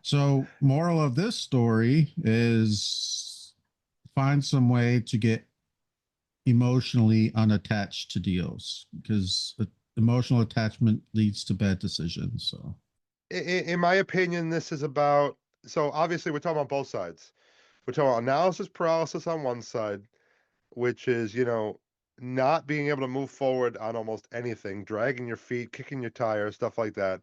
So, moral of this story is find some way to get emotionally unattached to deals because emotional attachment leads to bad decisions. So, In my opinion, this is about, so obviously we're talking about both sides. We're talking about analysis paralysis on one side, which is, not being able to move forward on almost anything, dragging your feet, kicking your tires, stuff like that.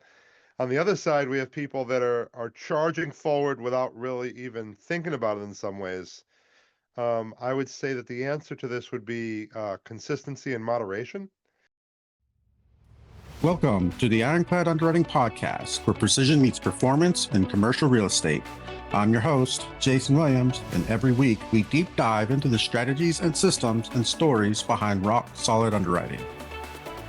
On the other side, we have people that are charging forward without really even thinking about it in some ways. I would say that the answer to this would be consistency and moderation. welcome to the Ironclad Underwriting Podcast, where precision meets performance in commercial real estate. I'm your host, Jason Williams, and every week we deep dive into the strategies and systems and stories behind rock solid underwriting.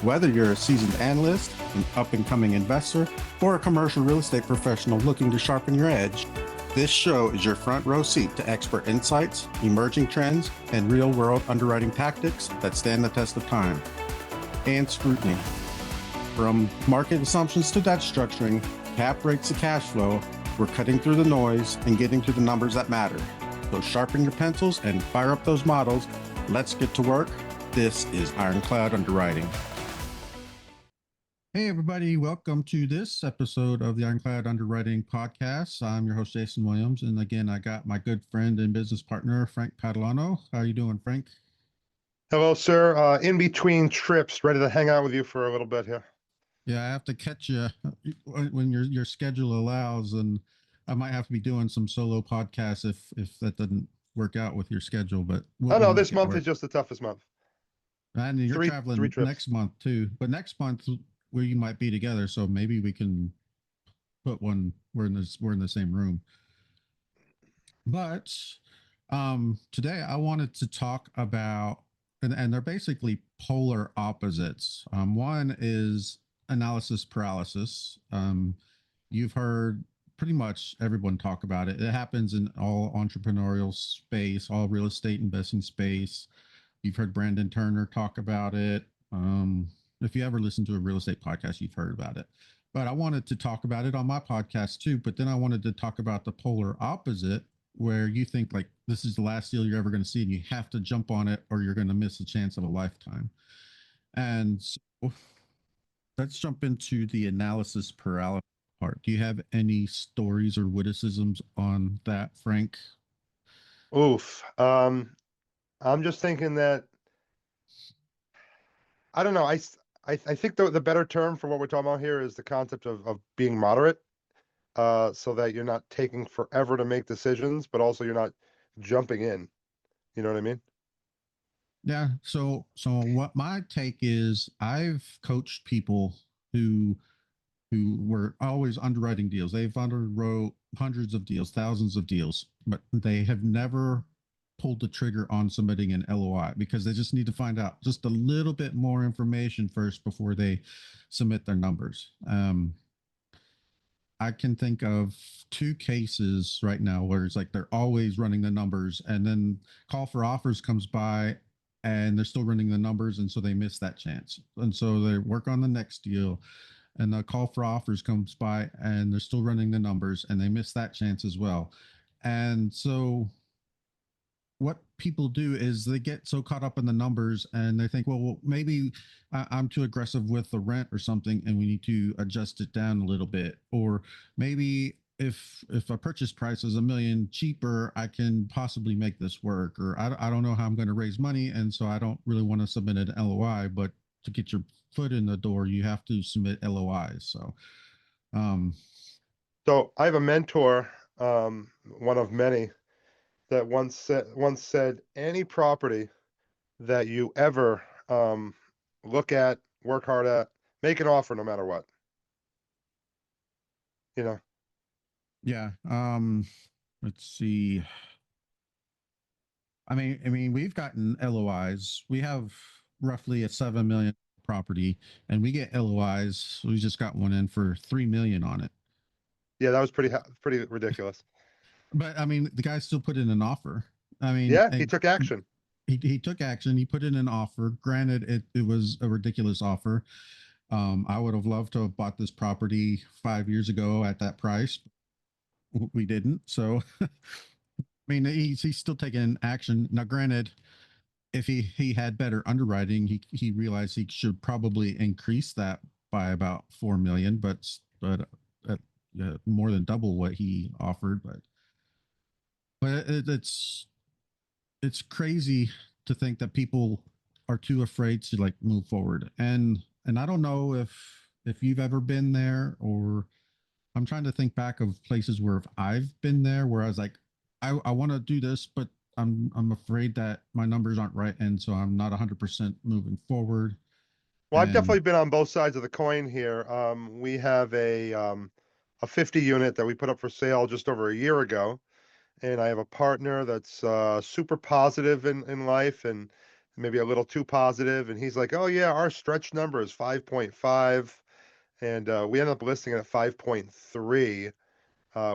Whether you're a seasoned analyst, an up and coming investor, or a commercial real estate professional looking to sharpen your edge, this show is your front row seat to expert insights, emerging trends, and real world underwriting tactics that stand the test of time and scrutiny. From market assumptions to debt structuring, cap rates to cash flow, we're cutting through the noise and getting to the numbers that matter. So sharpen your pencils and fire up those models. Let's get to work. This is Ironclad Underwriting. Hey, everybody. Welcome to this episode of the Ironclad Underwriting Podcast. I'm your host, Jason Williams. And again, I got my good friend and business partner, Frank Patalano. How are you doing, Frank? Hello, sir. In between trips, ready to hang out with you for a little bit here. Yeah, I have to catch you when your schedule allows, and I might have to be doing some solo podcasts if that doesn't work out with your schedule. But Oh we'll no, make this it month work. is just the toughest month. And you're Three traveling trips. next month too, but next month we might be together, so maybe we can put one. We're in the same room. But today I wanted to talk about, and they're basically polar opposites. One is analysis paralysis. You've heard pretty much everyone talk about it. It happens in all entrepreneurial space, all real estate investing space. You've heard Brandon Turner talk about it. If you ever listen to a real estate podcast, you've heard about it. But I wanted to talk about it on my podcast too. But then I wanted to talk about the polar opposite, where you think like this is the last deal you're ever going to see and you have to jump on it or you're going to miss a chance of a lifetime. And so let's jump into the analysis paralysis part. Do you have any stories or witticisms on that, Frank? Oof. I'm just thinking that I don't know. I think the better term for what we're talking about here is the concept of being moderate, so that you're not taking forever to make decisions, but also you're not jumping in. You know what I mean? Yeah. So what my take is, I've coached people who were always underwriting deals. They've underwrote hundreds of deals, thousands of deals, but they have never pulled the trigger on submitting an LOI because they just need to find out just a little bit more information first before they submit their numbers. I can think of two cases right now where it's like they're always running the numbers and then call for offers comes by and they're still running the numbers. And so they miss that chance. And so they work on the next deal and the call for offers comes by and they're still running the numbers and they miss that chance as well. And so what people do is they get so caught up in the numbers and they think, well, maybe I'm too aggressive with the rent or something, and we need to adjust it down a little bit. Or maybe if a purchase price is $1 million cheaper, I can possibly make this work. Or I don't know how I'm going to raise money, and so I don't really want to submit an LOI. But to get your foot in the door, you have to submit LOIs. So, um, So I have a mentor, one of many, that once said any property that you ever look at, work hard at, make an offer no matter what. You know, yeah. Let's see. I mean, we've gotten LOIs. We have roughly a 7 million property, and we get LOIs. We just got one in for 3 million on it. yeah, that was pretty ridiculous. But I mean, the guy still put in an offer. I mean, Yeah, he took action. he took action. He put in an offer. Granted, it was a ridiculous offer. I would have loved to have bought this property 5 years ago at that price. we didn't. So, I mean, he's still taking action. Now, granted, if he had better underwriting, he realized he should probably increase that by about 4 million, but more than double what he offered. But it's crazy to think that people are too afraid to like move forward. And I don't know if you've ever been there, or I'm trying to think back of places where I've been there where I was like, I want to do this, but I'm afraid that my numbers aren't right, and so I'm not 100% moving forward. Well, I've And definitely been on both sides of the coin here. We have a 50 unit that we put up for sale just over a year ago, and I have a partner that's super positive in life and maybe a little too positive, and he's like, "Oh yeah, our stretch number is 5.5," and we ended up listing it at 5.3.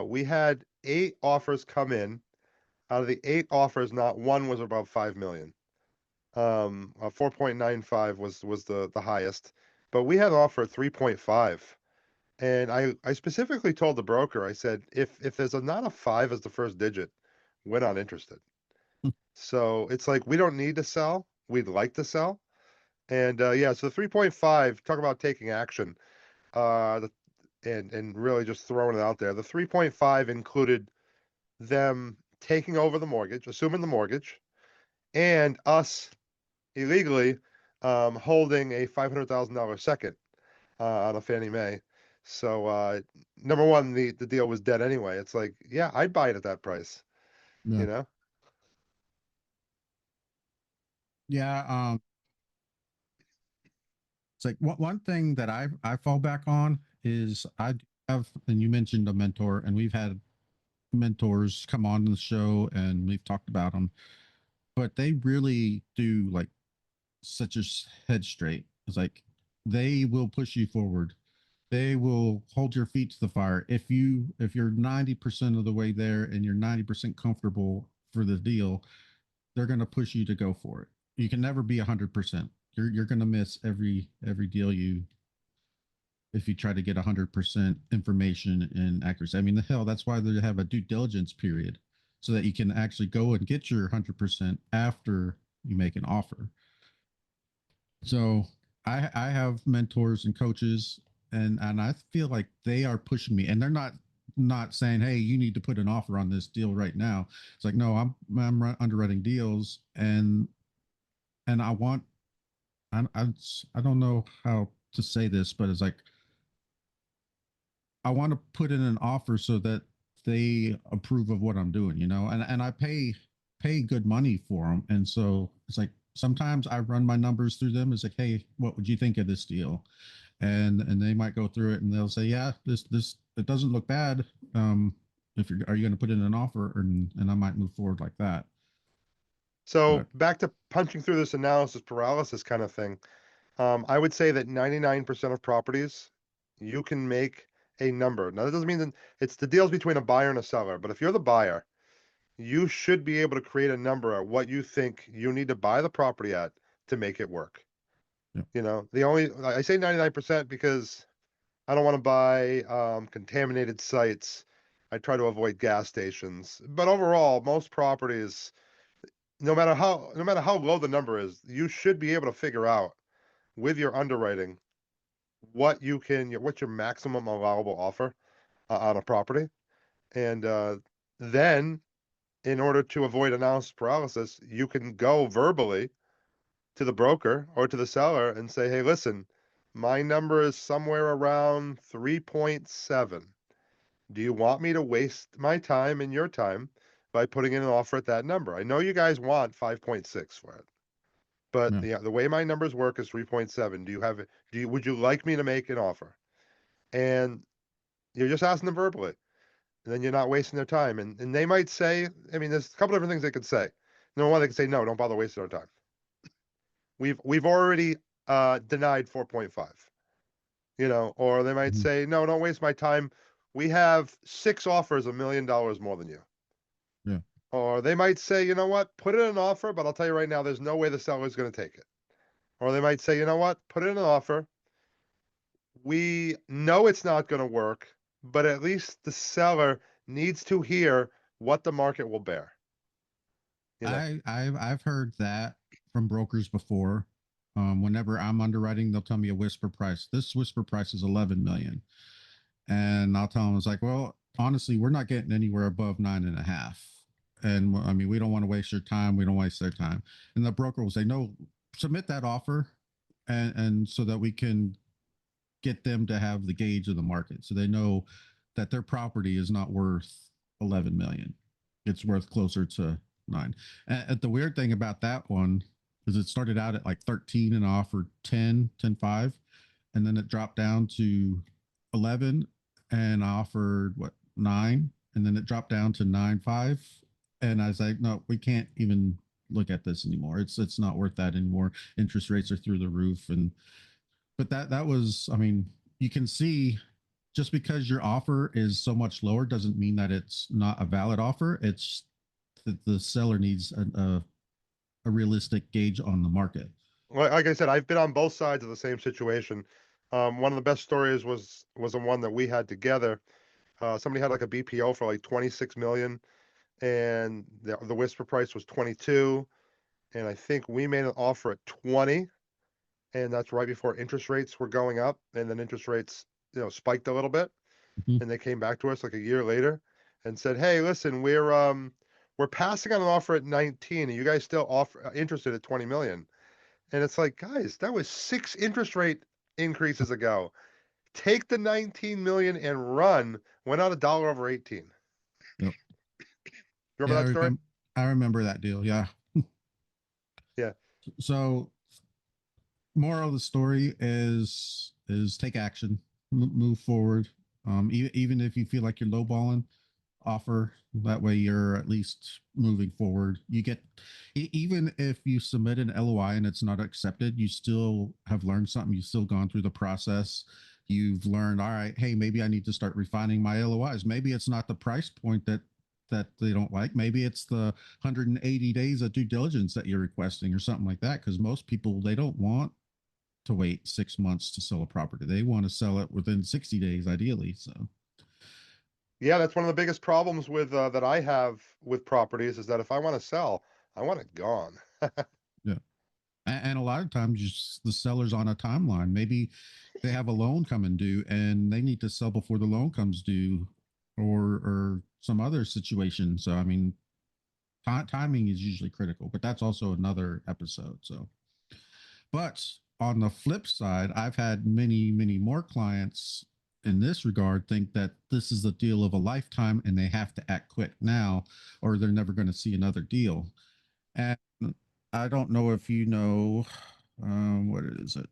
We had 8 offers come in. Out of the 8 offers, not one was above 5 million. 4.95 was the highest, but we had an offer at 3.5. And I specifically told the broker, I said, if there's not a five as the first digit, we're not interested. So it's like we don't need to sell. We'd like to sell. And yeah, so the 3.5, talk about taking action. The, and really just throwing it out there. The 3.5 included them taking over the mortgage, assuming the mortgage, and us illegally holding a $500,000 second on a Fannie Mae. So number one, the deal was dead anyway. It's like, yeah, I'd buy it at that price, yeah, you know? yeah, it's like one thing that I fall back on is I have, and you mentioned a mentor, and we've had mentors come on the show and we've talked about them, but they really do like set your head straight. It's like they will push you forward. They will hold your feet to the fire. If you're 90% of the way there and you're 90% comfortable for the deal, they're going to push you to go for it. You can never be 100%. You're going to miss every deal you if you try to get 100% information and accuracy. I mean, the hell, that's why they have a due diligence period so that you can actually go and get your 100% after you make an offer. So I have mentors and coaches, and I feel like they are pushing me, and they're not saying, hey, you need to put an offer on this deal right now. It's like, no, I'm underwriting deals, and I want I don't know how to say this, but it's like I want to put in an offer so that they approve of what I'm doing, and I pay good money for them. And so it's like sometimes I run my numbers through them. It's like, hey, what would you think of this deal? And they might go through it and they'll say, yeah, this it doesn't look bad. If you're are you going to put in an offer, and I might move forward like that. So But back to punching through this analysis paralysis kind of thing. I would say that 99% of properties, you can make a number. Now, that doesn't mean that it's the deals between a buyer and a seller, but if you're the buyer, you should be able to create a number at what you think you need to buy the property at to make it work. yeah, The only I say 99% because I don't want to buy contaminated sites. I try to avoid gas stations. But overall, most properties, no matter how low the number is, you should be able to figure out with your underwriting what's your maximum allowable offer on a property. And then in order to avoid analysis paralysis, you can go verbally to the broker or to the seller and say, hey, listen, my number is somewhere around 3.7. Do you want me to waste my time and your time by putting in an offer at that number? I know you guys want 5.6 for it, but yeah. the way my numbers work is 3.7. Would you like me to make an offer? And you're just asking them verbally, and then you're not wasting their time. And they might say, I mean, there's a couple different things they could say. Number one, they could say, no, don't bother wasting our time. We've already denied 4.5, or they might Mhm. say, no, don't waste my time. We have 6 offers $1 million more than you. Yeah, Or they might say, you know what, put in an offer, but I'll tell you right now, there's no way the seller is going to take it. Or they might say, you know what, put in an offer. We know it's not going to work, but at least the seller needs to hear what the market will bear. You know, I've heard that from brokers before. Whenever I'm underwriting, they'll tell me a whisper price. This whisper price is 11 million, and I'll tell them it's like, well, honestly, we're not getting anywhere above 9.5. And I mean, we don't want to waste your time. We don't waste their time. And the broker will say, no, submit that offer, and so that we can get them to have the gauge of the market, so they know that their property is not worth 11 million. It's worth closer to 9. And the weird thing about that one is it started out at like 13 and offered 10.5, and then it dropped down to 11 and offered what, 9, and then it dropped down to 9.5. And I was like, no, we can't even look at this anymore. It's not worth that anymore. Interest rates are through the roof. And but that was, I mean, you can see, just because your offer is so much lower doesn't mean that it's not a valid offer. It's that the seller needs a realistic gauge on the market. like I said, I've been on both sides of the same situation. One of the best stories was the one that we had together. Somebody had like a BPO for like 26 million, and the whisper price was 22, and I think we made an offer at 20, and that's right before interest rates were going up, and then interest rates, spiked a little bit, Mhm. and they came back to us like a year later and said, "Hey, listen, we're passing on an offer at 19. Are you guys still interested at 20 million?" And it's like, guys, that was 6 interest rate increases ago. Take the 19 million and run. Went out a dollar over 18. Yep. You remember Yeah, that story? I remember that deal. Yeah. Yeah. So moral of the story is take action, move forward. Even if you feel like you're lowballing, offer. That way you're at least moving forward. You get, even if you submit an LOI and it's not accepted, you still have learned something. You've still gone through the process. You've learned, all right, hey, maybe I need to start refining my LOIs. Maybe it's not the price point that they don't like. Maybe it's the 180 days of due diligence that you're requesting or something like that. Because most people, they don't want to wait 6 months to sell a property. They want to sell it within 60 days, ideally. So, Yeah, that's one of the biggest problems with that I have with properties is that if I want to sell, I want it gone. yeah. And a lot of times, just the seller's on a timeline. Maybe they have a loan coming due and they need to sell before the loan comes due, or some other situation. So, I mean, timing is usually critical, but that's also another episode. So, but on the flip side, I've had many more clients in this regard think that this is the deal of a lifetime and they have to act quick now or they're never going to see another deal. And I don't know if you know, what is it?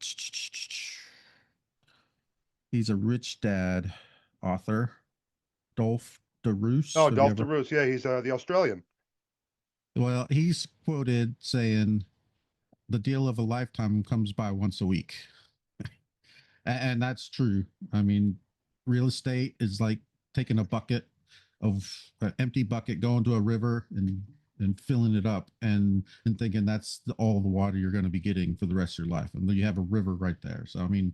He's a rich dad author, Dolph DeRoos. Oh, Have you Dolph ever? DeRoos. Yeah, he's the Australian. Well, he's quoted saying, the deal of a lifetime comes by once a week. And that's true. I mean, real estate is like taking a bucket of an empty bucket, going to a river and filling it up and thinking that's all the water you're going to be getting for the rest of your life. And then you have a river right there. So, I mean,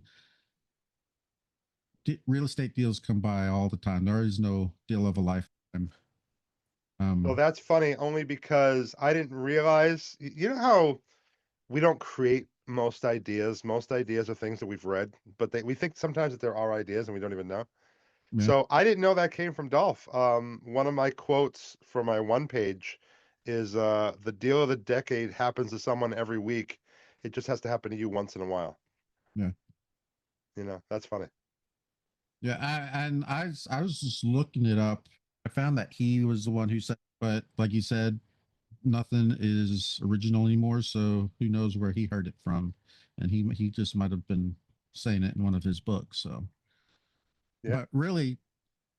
real estate deals come by all the time. There is no deal of a lifetime. So Um, that's funny only because I didn't realize, you know how we don't create most ideas. Most ideas are things that we've read, but we think sometimes that there are ideas and we don't even know. yeah, So I didn't know that came from Dolph. One of my quotes for my one page is the deal of the decade happens to someone every week. It just has to happen to you once in a while. yeah, That's funny. yeah. I was just looking it up. I found that he was the one who said, but like you said, nothing is original anymore. So who knows where he heard it from? And he just might have been saying it in one of his books. So, Yeah. but really,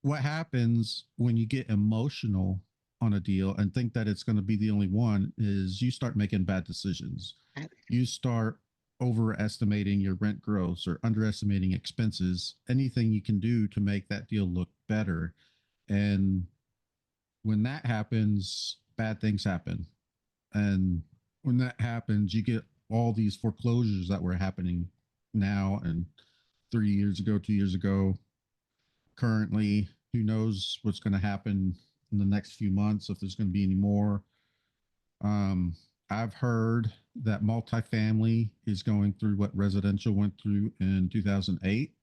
what happens when you get emotional on a deal and think that it's going to be the only one is you start making bad decisions. You start overestimating your rent gross or underestimating expenses, anything you can do to make that deal look better. And when that happens, bad things happen. And when that happens, you get all these foreclosures that were happening now and 3 years ago, 2 years ago, currently. who knows what's going to happen in the next few months, if there's going to be any more. Um, I've heard that multifamily is going through what residential went through in 2008.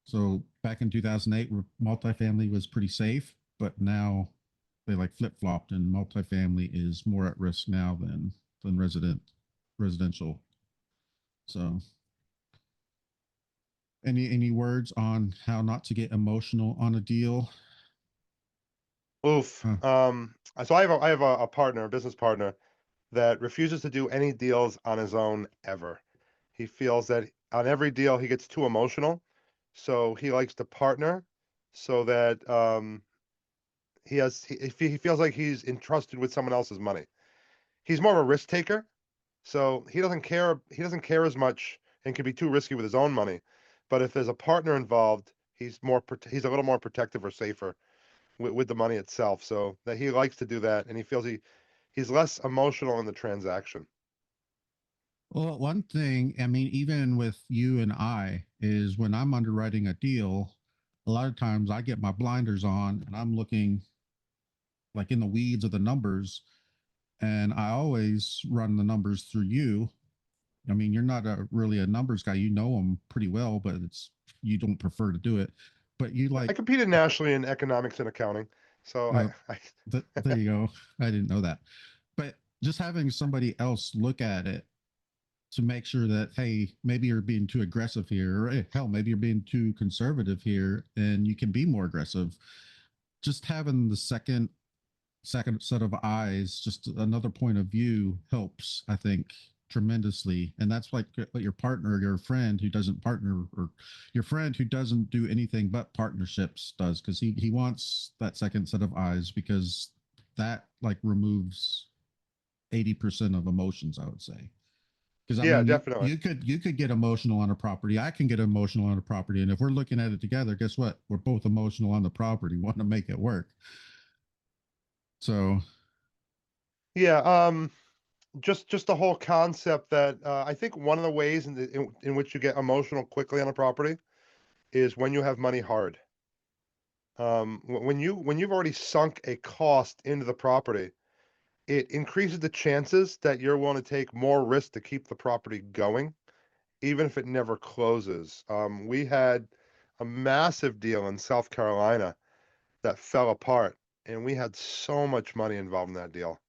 So back in 2008, multifamily was pretty safe, but now they like flip flopped, and multifamily is more at risk now than residential. So, any words on how not to get emotional on a deal? Oof. Uh, So I have a partner, a business partner, that refuses to do any deals on his own ever. He feels that on every deal he gets too emotional, so he likes to partner so that he feels like he's entrusted with someone else's money. He's more of a risk taker, so he doesn't care as much and can be too risky with his own money. But if there's a partner involved, he's a little more protective or safer with the money itself. So that he likes to do that, and he feels he's less emotional in the transaction. well, one thing, I mean, even with you and I, is when I'm underwriting a deal, a lot of times I get my blinders on and I'm looking like in the weeds of the numbers, and I always run the numbers through you. I mean, you're not really a numbers guy. You know them pretty well, but it's you don't prefer to do it. But you I like, competed nationally in economics and accounting, so uh, I there you go. I didn't know that. But just having somebody else look at it to make sure that, hey, maybe you're being too aggressive here, or hey, hell, maybe you're being too conservative here, and you can be more aggressive. Just having the second set of eyes, just another point of view helps, I think, tremendously. And that's like what your partner, your friend who doesn't partner, or your friend who doesn't do anything but partnerships does, because he wants that second set of eyes, because that like removes 80% of emotions, I would say. Because I yeah, mean, definitely. you could get emotional on a property. I can get emotional on a property, and if we're looking at it together, guess what? We're both emotional on the property, want to make it work. So Yeah, just the whole concept that I think one of the ways in which you get emotional quickly on a property is when you have money hard. When you've already sunk a cost into the property, it increases the chances that you're willing to take more risk to keep the property going, even if it never closes. We had a massive deal in South Carolina that fell apart, and we had so much money involved in that deal.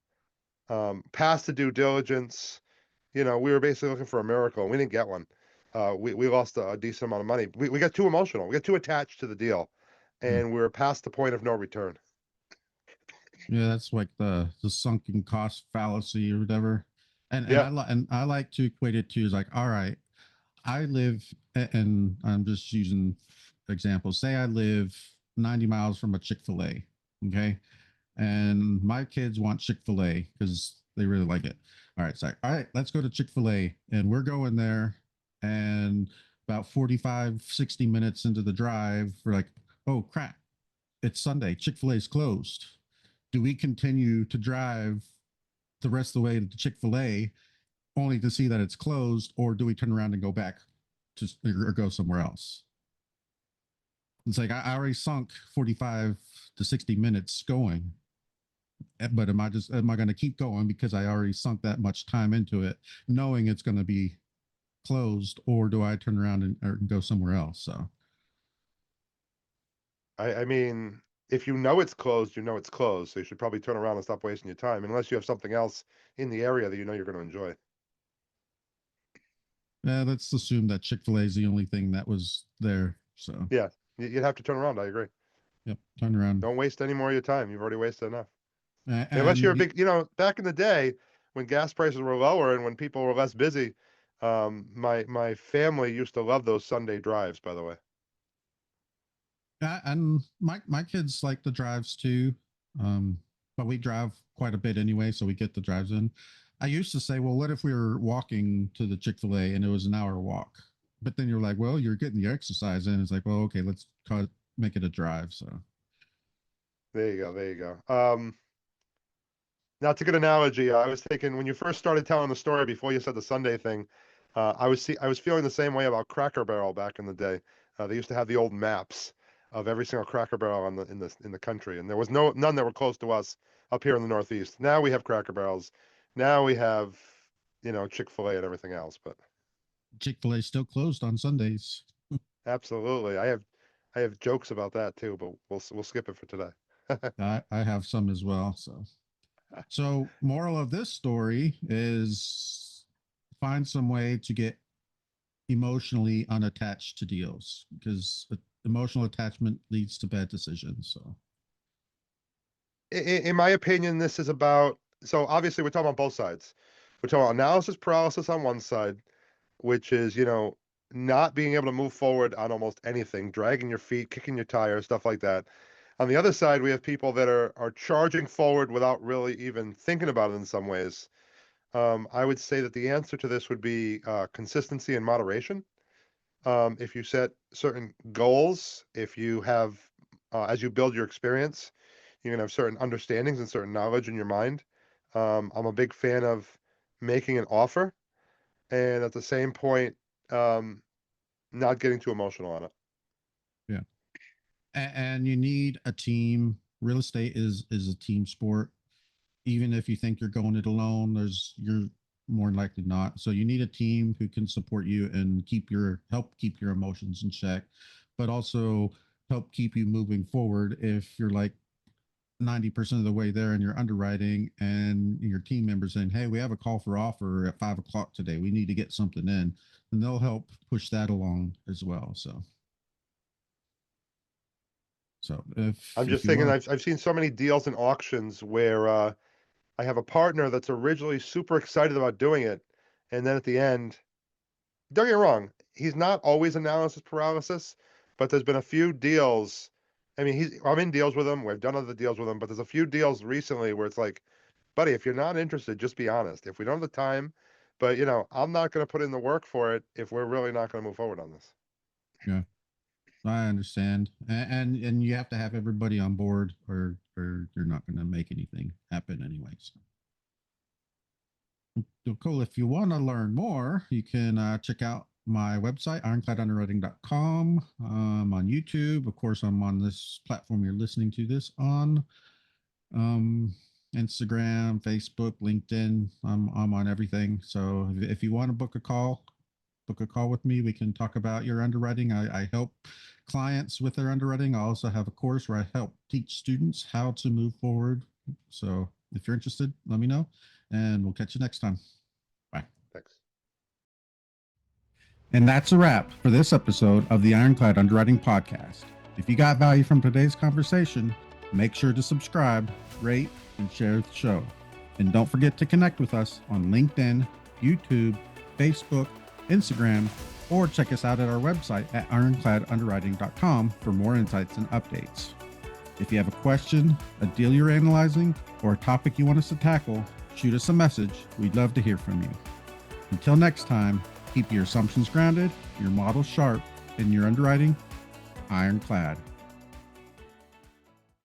Past the due diligence, we were basically looking for a miracle, and we didn't get one. We lost a decent amount of money. We got too emotional. We got too attached to the deal, yeah. and we were past the point of no return. Yeah, that's like the sunken cost fallacy or whatever. Yeah, And I like to equate it to is like, all right, I live, and I'm just using examples. Say I live 90 miles from a Chick-fil-A, okay? And my kids want Chick-fil-A because they really like it. All right, so all right, let's go to Chick-fil-A, and we're going there, and about 45, 60 minutes into the drive, we're like, oh crap, it's Sunday, Chick-fil-A's closed. Do we continue to drive the rest of the way to Chick-fil-A only to see that it's closed, or do we turn around and go back to or go somewhere else? It's like I already sunk 45 to 60 minutes going, but am I going to keep going because I already sunk that much time into it, knowing it's going to be closed, or do I turn around and or go somewhere else? So I mean, if you know it's closed, you know it's closed. So you should probably turn around and stop wasting your time, unless you have something else in the area that you know you're going to enjoy. yeah, let's assume that Chick-fil-A is the only thing that was there. So Yeah, you'd have to turn around. I agree. yep, turn around. Don't waste any more of your time. You've already wasted enough. Unless you're a And big, back in the day when gas prices were lower and when people were less busy, my family used to love those Sunday drives, by the way. and my kids like the drives too, um, but we drive quite a bit anyway, so we get the drives in. I used to say, well, what if we were walking to the Chick-fil-A and it was an hour walk? But then you're like, well, you're getting the exercise in. It's like, well, okay, make it a drive. So There you go. There you go. Now it's a good analogy. I was thinking when you first started telling the story before you said the Sunday thing, I was feeling the same way about Cracker Barrel back in the day. They used to have the old maps. of every single Cracker Barrel in the country, and there was none that were close to us up here in the Northeast. Now we have Cracker Barrels. Now we have, Chick-fil-A and everything else. But Chick-fil-A still closed on Sundays. absolutely, I have jokes about that too, but we'll skip it for today. I have some as well. So moral of this story is find some way to get emotionally unattached to deals, because emotional attachment leads to bad decisions. So In my opinion, this is about, so obviously we're talking about both sides. We're talking about analysis paralysis on one side, which is, not being able to move forward on almost anything, dragging your feet, kicking your tires, stuff like that. On the other side, we have people that are charging forward without really even thinking about it in some ways. I would say that the answer to this would be consistency and moderation. If you set certain goals, if you have, as you build your experience, you're gonna have certain understandings and certain knowledge in your mind. I'm a big fan of making an offer, and at the same point, not getting too emotional on it. yeah, and you need a team. Real estate is a team sport. Even if you think you're going it alone, you're more than likely not. So you need a team who can support you and help keep your emotions in check, but also help keep you moving forward. If you're like 90% of the way there and you're underwriting and your team members saying, hey, we have a call for offer at 5 o'clock today, we need to get something in, and they'll help push that along as well. So I'm if just you thinking, want, I've seen so many deals and auctions where I have a partner that's originally super excited about doing it, and then at the end, don't get me wrong, he's not always analysis paralysis, but there's been a few deals. I mean, I'm in deals with him. We've done other deals with him, but there's a few deals recently where it's like, buddy, if you're not interested, just be honest. If we don't have the time, but I'm not going to put in the work for it if we're really not going to move forward on this. yeah, I understand, and you have to have everybody on board, or you're not going to make anything happen anyways. So cool. If you want to learn more, you can check out my website, ironcladunderwriting.com. On YouTube. Of course, I'm on this platform you're listening to this on. Um, Instagram, Facebook, LinkedIn. I'm on everything. So if you want to book a call with me. We can talk about your underwriting. I help clients with their underwriting. I also have a course where I help teach students how to move forward. So if you're interested, let me know, and we'll catch you next time. Bye. Thanks. And that's a wrap for this episode of the Ironclad Underwriting Podcast. If you got value from today's conversation, make sure to subscribe, rate, and share the show. And don't forget to connect with us on LinkedIn, YouTube, Facebook, Instagram, or check us out at our website at ironcladunderwriting.com for more insights and updates. If you have a question, a deal you're analyzing, or a topic you want us to tackle, shoot us a message. We'd love to hear from you. Until next time, keep your assumptions grounded, your models sharp, and your underwriting ironclad.